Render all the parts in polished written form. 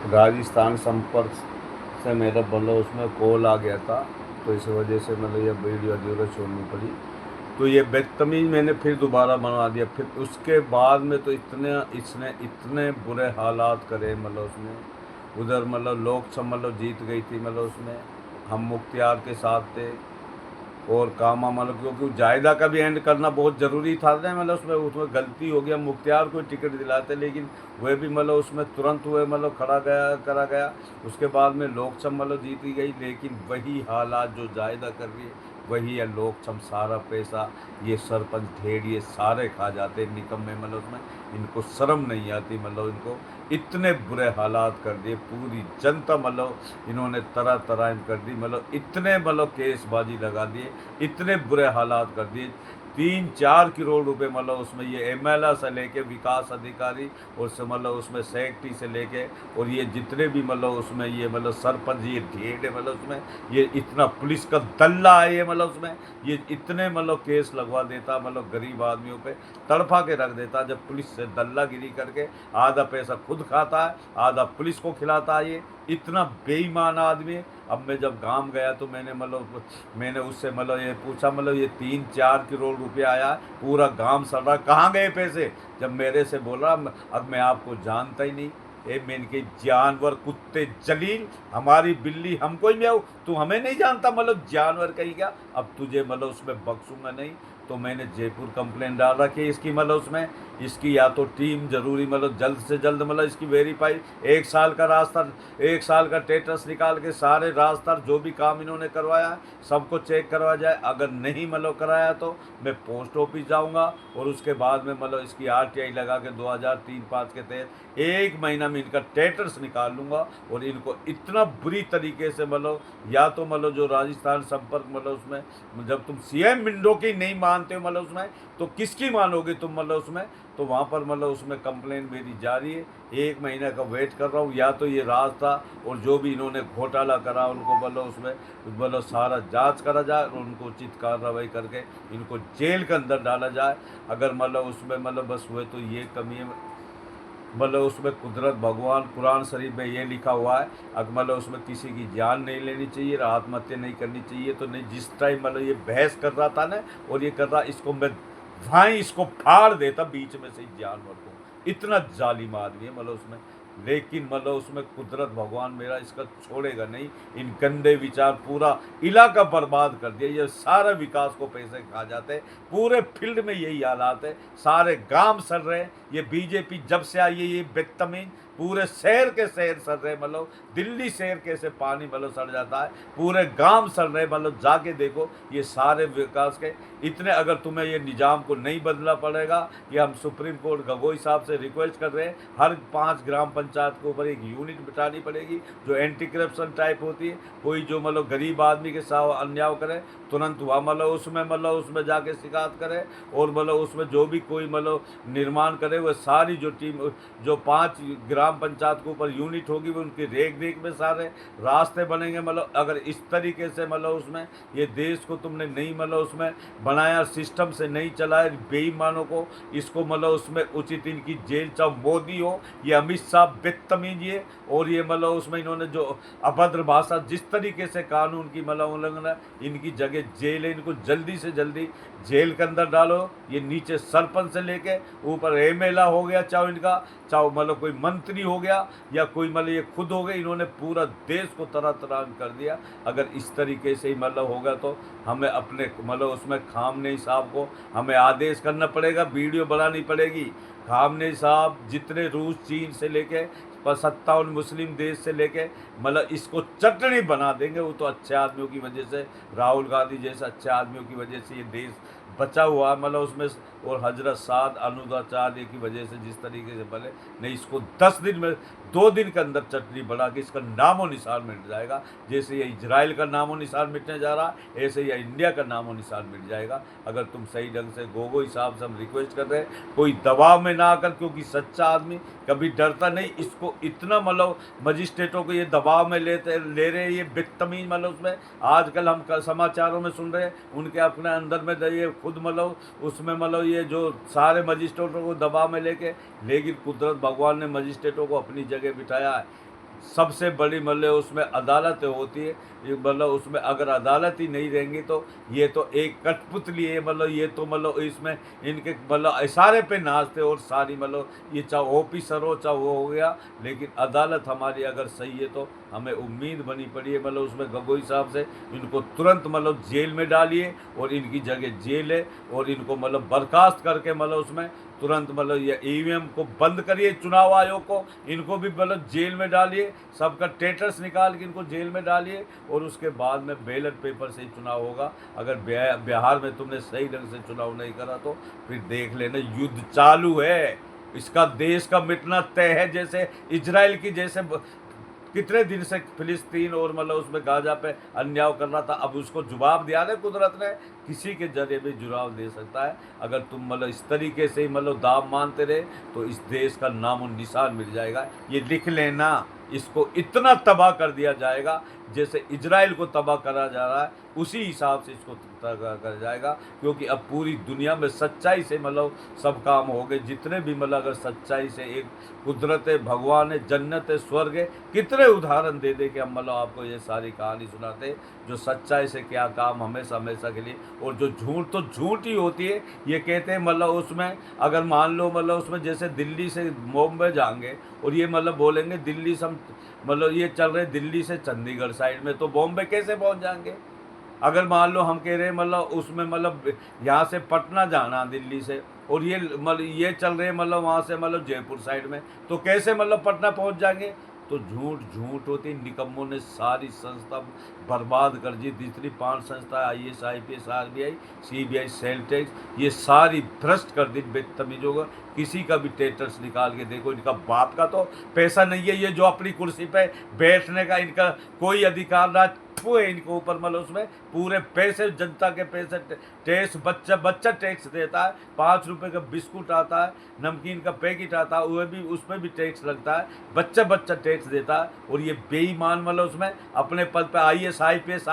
राजस्थान संपर्क से मेरा मतलब उसमें कॉल आ गया था, तो इस वजह से मतलब ये वीडियो अधूरा छोड़नी पड़ी। तो ये बदतमीज मैंने फिर दोबारा बनवा दिया। फिर उसके बाद में तो इतने इसने इतने बुरे हालात करे, मतलब उसमें उधर मतलब लोकसभा मतलब जीत गई थी, मतलब उसमें हम मुख्तियार के साथ थे। और काम मतलब क्योंकि जायदा का भी एंड करना बहुत ज़रूरी था ना, मतलब उसमें उसमें गलती हो गया। मुख्तियार को टिकट दिलाते, लेकिन वह भी मतलब उसमें तुरंत हुए मतलब खड़ा गया करा गया। उसके बाद में लोकसभा मतलब जीती गई, लेकिन वही हालात जो जायदा कर रही है वही है। लोकसभा सारा पैसा ये सरपंच ढेर ये सारे खा जाते निकम्मे, मतलब उसमें इनको शर्म नहीं आती। मतलब इनको इतने बुरे हालात कर दिए, पूरी जनता मतलब इन्होंने तरह तरह कर दी। मतलब इतने मतलब केसबाजी लगा दिए, इतने बुरे हालात कर दिए। 3-4 करोड़ रुपए मतलब उसमें ये एमएलए से लेके विकास अधिकारी और से मतलब उसमें सेक्रेटरी से लेके और ये जितने भी मतलब उसमें ये मतलब सरपंच ये ढेर है, मतलब उसमें ये इतना पुलिस का दल्ला है ये, मतलब उसमें ये इतने मतलब केस लगवा देता, मतलब गरीब आदमियों पे तड़फा के रख देता। जब पुलिस से दल्लागिरी करके आधा पैसा खुद खाता है, आधा पुलिस को खिलाता है, ये इतना बेईमान आदमी है। अब मैं जब गांव गया तो मैंने उससे मतलब ये पूछा, मतलब ये 3-4 करोड़ रुपया आया, पूरा गांव सड़ रहा, कहाँ गए पैसे? जब मेरे से बोला अब मैं आपको जानता ही नहीं। ए मैंने कही जानवर कुत्ते जलील, हमारी बिल्ली हमको ही म्याऊ, तू हमें नहीं जानता, मतलब जानवर कहीं क्या। अब तुझे मतलब उसमें बख्शूंगा नहीं। तो मैंने जयपुर कंप्लेंट डाल रखी है इसकी, मतलब उसमें इसकी या तो टीम जरूरी मतलब जल्द से जल्द मतलब इसकी वेरीफाई। 1 साल का रास्ता, 1 साल का स्टेटस निकाल के सारे रास्ता जो भी काम इन्होंने करवाया है सबको चेक करवा जाए। अगर नहीं मतलब कराया तो मैं पोस्ट ऑफिस जाऊंगा और उसके बाद में मतलब इसकी आरटीआई लगा के 2003-5 के तहत 1 महीना में इनका स्टेटस निकाल लूंगा। और इनको इतना बुरी तरीके से मतलब, या तो मतलब जो राजस्थान संपर्क मतलब उसमें जब तुम सीएम विंडो की नहीं मानते हो मतलब उसमें, तो किसकी मानोगे तुम मतलब उसमें? तो वहाँ पर मतलब उसमें कंप्लेंट मेरी जारी है। 1 महीने का वेट कर रहा हूँ, या तो ये रास्ता और जो भी इन्होंने घोटाला करा उनको मतलब उसमें मतलब सारा जांच करा जाए और उनको उचित कार्रवाई करके इनको जेल के अंदर डाला जाए। अगर मतलब उसमें मतलब बस हुए तो ये कमी है, मतलब उसमें कुदरत भगवान कुरान शरीफ में ये लिखा हुआ है, अगर मतलब उसमें किसी की जान नहीं लेनी चाहिए, आत्महत्या नहीं करनी चाहिए। तो नहीं, जिस टाइम मतलब ये बहस कर रहा था ना और ये कर रहा, इसको मैं भाई इसको फाड़ देता बीच में से ही जानवर को। इतना जालिम आदमी है मतलब उसमें। लेकिन मतलब उसमें कुदरत भगवान मेरा इसका छोड़ेगा नहीं। इन गंदे विचार पूरा इलाका बर्बाद कर दिया, ये सारा विकास को पैसे खा जाते हैं। पूरे फील्ड में यही हालात है, सारे गांव सड़ रहे हैं। ये बीजेपी जब से आई है ये बदतमीज पूरे शहर के शहर सड़ रहे, मतलब दिल्ली शहर कैसे पानी मतलब सड़ जाता है, पूरे गांव सड़ रहे, मतलब जाके देखो ये सारे विकास के इतने। अगर तुम्हें ये निजाम को नहीं बदलना पड़ेगा, कि हम सुप्रीम कोर्ट गगोई साहब से रिक्वेस्ट कर रहे हैं, हर 5 ग्राम पंचायत के ऊपर एक यूनिट बिठानी पड़ेगी जो एंटी करप्शन टाइप होती है। कोई जो मतलब गरीब आदमी के साथ अन्याय करे तुरंत हुआ मतलब उसमें जाके शिकायत करे। और मतलब उसमें जो भी कोई मतलब निर्माण करे वह सारी जो टीम जो 5 ग्राम पंचायत के ऊपर यूनिट होगी वो उनकी रेख देख में सारे रास्ते बनेंगे। मतलब अगर इस तरीके से मतलब उसमें ये देश को तुमने नहीं मतलब उसमें बनाया, सिस्टम से नहीं चलाया, बेईमानों को इसको मतलब उसमें उचित इनकी जेल, चाहे मोदी हो ये अमित शाह बदतमीज ये। और ये मतलब उसमें इन्होंने जो अभद्र भाषा जिस तरीके से कानून की मतलब उल्लंघन है, इनकी जगह जेल है, इनको जल्दी से जल्दी जेल के अंदर डालो। ये नीचे सरपंच से लेके ऊपर एमएलए हो गया, चाहे इनका चाहे मतलब कोई मंत्री हो गया या कोई मतलब ये खुद हो गए, इन्होंने पूरा देश को तरह तरह कर दिया। अगर इस तरीके से ही मतलब होगा तो हमें अपने मतलब उसमें खामने साहब को हमें आदेश करना पड़ेगा, वीडियो बनानी पड़ेगी। खामने साहब जितने रूस चीन से लेके 57 मुस्लिम देश से लेके मतलब इसको चटनी बना देंगे। वो तो अच्छे आदमियों की वजह से, राहुल गांधी जैसे अच्छे आदमियों की वजह से ये देश बचा हुआ मतलब उसमें। और हजरत साद अनुदाचार्य की वजह से जिस तरीके से बने, नहीं इसको 10 दिन में 2 दिन के अंदर चटनी बना के इसका नामो निशान मिट जाएगा। जैसे ये इजराइल का नामो निशान मिटने जा रहा है, ऐसे ही इंडिया का नामो निशान मिट जाएगा। अगर तुम सही ढंग से गोगोई साहब से हम रिक्वेस्ट कर रहे हैं, कोई दबाव में ना आकर, क्योंकि सच्चा आदमी कभी डरता नहीं। इसको इतना मतलब मजिस्ट्रेटों को ये दबाव में ले रहे हैं ये बदतमीज, मतलब उसमें आजकल हम समाचारों में सुन रहे हैं उनके अपने अंदर में ये खुद मतलब उसमें मतलब ये जो सारे मजिस्ट्रेटों को दबाव में लेके। लेकिन कुदरत भगवान ने मजिस्ट्रेटों को अपनी जगह बिठाया है। सबसे बड़ी मतलब उसमें अदालत होती है। ये मतलब उसमें अगर अदालत ही नहीं रहेंगी तो ये तो एक कठपुतली है, मतलब ये तो मतलब इसमें इनके मतलब इशारे पे नाचते और सारी मतलब ये चाहे ऑफिसर हो चाहे वो हो गया, लेकिन अदालत हमारी अगर सही है तो हमें उम्मीद बनी पड़ी है मतलब उसमें गगोई साहब से। इनको तुरंत मतलब जेल में डालिए और इनकी जगह जेल है, और इनको मतलब बर्खास्त करके मतलब उसमें तुरंत मतलब ये ईवीएम को बंद करिए, चुनाव आयोग को, इनको भी मतलब जेल में डालिए, सबका टेटस निकाल के इनको जेल में डालिए, और उसके बाद में बैलेट पेपर से ही चुनाव होगा। अगर बिहार में तुमने सही ढंग से चुनाव नहीं करा तो फिर देख लेना युद्ध चालू है। इसका देश का मिटना तय है। जैसे इजराइल की जैसे कितने दिन से फिलिस्तीन और मतलब उसमें गाजा पे अन्याय कर रहा था, अब उसको जवाब दिया ना कुदरत ने, किसी के जरिए भी जवाब दे सकता है। अगर तुम मतलब इस तरीके से ही मतलब दाव मानते रहे तो इस देश का नामो निशान मिल जाएगा। ये लिख लेना, इसको इतना तबाह कर दिया जाएगा जैसे इजराइल को तबाह करा जा रहा है, उसी हिसाब से इसको तबाह करा जाएगा। क्योंकि अब पूरी दुनिया में सच्चाई से मतलब सब काम हो गए, जितने भी मतलब अगर सच्चाई से एक कुदरत है, भगवान है, जन्नत है, स्वर्ग है, कितने उदाहरण दे दे के हम मतलब आपको ये सारी कहानी सुनाते जो सच्चाई से क्या काम हमेशा हमेशा के लिए। और जो झूठ तो झूठ ही होती है। ये कहते हैं मतलब उसमें अगर मान लो मतलब उसमें जैसे दिल्ली से बॉम्बे जाएंगे और ये मतलब बोलेंगे दिल्ली से हम मतलब ये चल रहे दिल्ली से चंडीगढ़ साइड में, तो बॉम्बे कैसे पहुंच जाएंगे। अगर मान लो हम कह रहे हैं मतलब उसमें मतलब यहाँ से पटना जाना दिल्ली से, और ये मतलब ये चल रहे हैं मतलब वहाँ से मतलब जयपुर साइड में, तो कैसे मतलब पटना पहुँच जाएंगे। तो झूठ झूठ होती। निकम्मों ने सारी संस्था बर्बाद कर दी। जितनी 5 संस्था IAS IPS RBI CBI sale tax ये सारी भ्रष्ट कर दी बदतमीजों का। किसी का भी टेटस निकाल के देखो, इनका बाप का तो पैसा नहीं है, ये जो अपनी कुर्सी पे बैठने का इनका कोई अधिकार ना वो है इनके ऊपर मतलब उसमें पूरे पैसे जनता के पैसे टैक्स बच्चा बच्चा टैक्स देता है। 5 रुपए का बिस्कुट आता है, नमकीन का पैकेट आता है, वह भी उसमें भी टैक्स लगता है, बच्चा बच्चा टैक्स देता है। और ये बेईमान मतलब उसमें अपने पद पे IAS IPS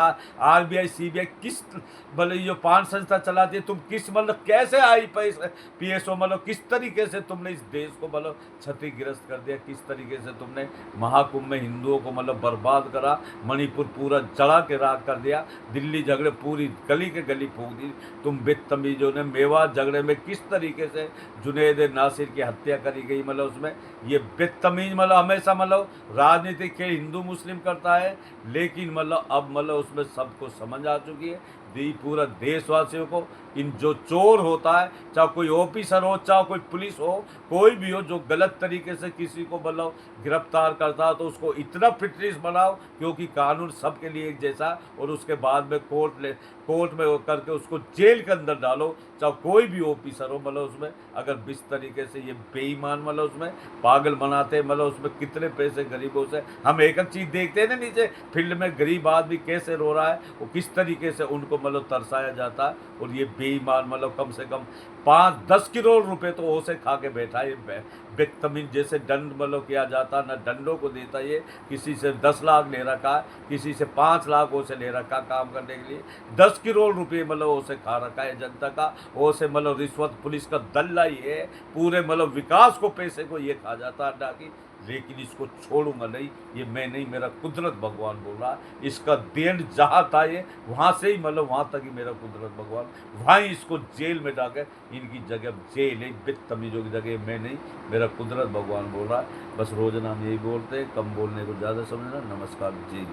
RBI CBI किस मतलब ये 5 संस्था चलाती है, तुम किस मतलब कैसे IPS मतलब किस तरीके से तुमने इस देश को मतलब क्षतिग्रस्त कर दिया, किस तरीके से तुमने महाकुंभ में हिंदुओं को मतलब बर्बाद करा, मणिपुर पूरा चढ़ा के राख कर दिया, दिल्ली झगड़े पूरी गली के गली फूंक दी। तुम बदतमीजों ने मेवात झगड़े में किस तरीके से जुनैद नासिर की हत्या करी गई मतलब उसमें ये बदतमीज मतलब हमेशा मतलब राजनीति खेल हिंदू मुस्लिम करता है। लेकिन मतलब अब मतलब उसमें सबको समझ आ चुकी है पूरा देशवासियों को। इन जो चोर होता है, चाहे कोई ऑफिसर हो चाहे कोई पुलिस हो, कोई भी हो, जो गलत तरीके से किसी को मतलब गिरफ्तार करता है तो उसको इतना फिटनेस बनाओ क्योंकि कानून सबके लिए एक जैसा, और उसके बाद में कोर्ट में वो करके उसको जेल के अंदर डालो, चाहे कोई भी ऑफिसर हो मतलब उसमें। अगर इस तरीके से ये बेईमान मतलब उसमें पागल बनाते हैं मतलब उसमें कितने पैसे गरीबों से हम एक एक चीज़ देखते हैं ना नीचे फील्ड में, गरीब आदमी कैसे रो रहा है, वो किस तरीके से उनको मतलब तरसाया जाता है। और ये बेईमान मतलब कम से कम 5-10 करोड़ रुपए तो वो से खा के बैठा है। बदतमीज जैसे दंड मतलब किया जाता ना डंडों को देता, ये किसी से 10 लाख ले रखा है, किसी से 5 लाख वो से ले रखा काम करने के लिए, 10 करोड़ रुपये मतलब वो से खा रखा है जनता का। वो से मतलब रिश्वत पुलिस का दल्ला ही है, पूरे मतलब विकास को पैसे को ये खा जाता है डाकी। लेकिन इसको छोड़ूंगा नहीं, ये मैं नहीं, मेरा कुदरत भगवान बोल रहा है। इसका देन जहाँ था ये वहाँ से ही मतलब वहाँ तक ही मेरा कुदरत भगवान, वहाँ ही इसको जेल में डाके इनकी जगह जेल है, बदतमीजों की जगह मैं नहीं, मेरा कुदरत भगवान बोल रहा है। बस रोजाना हम यही बोलते हैं, कम बोलने को ज़्यादा समझना। नमस्कार जी।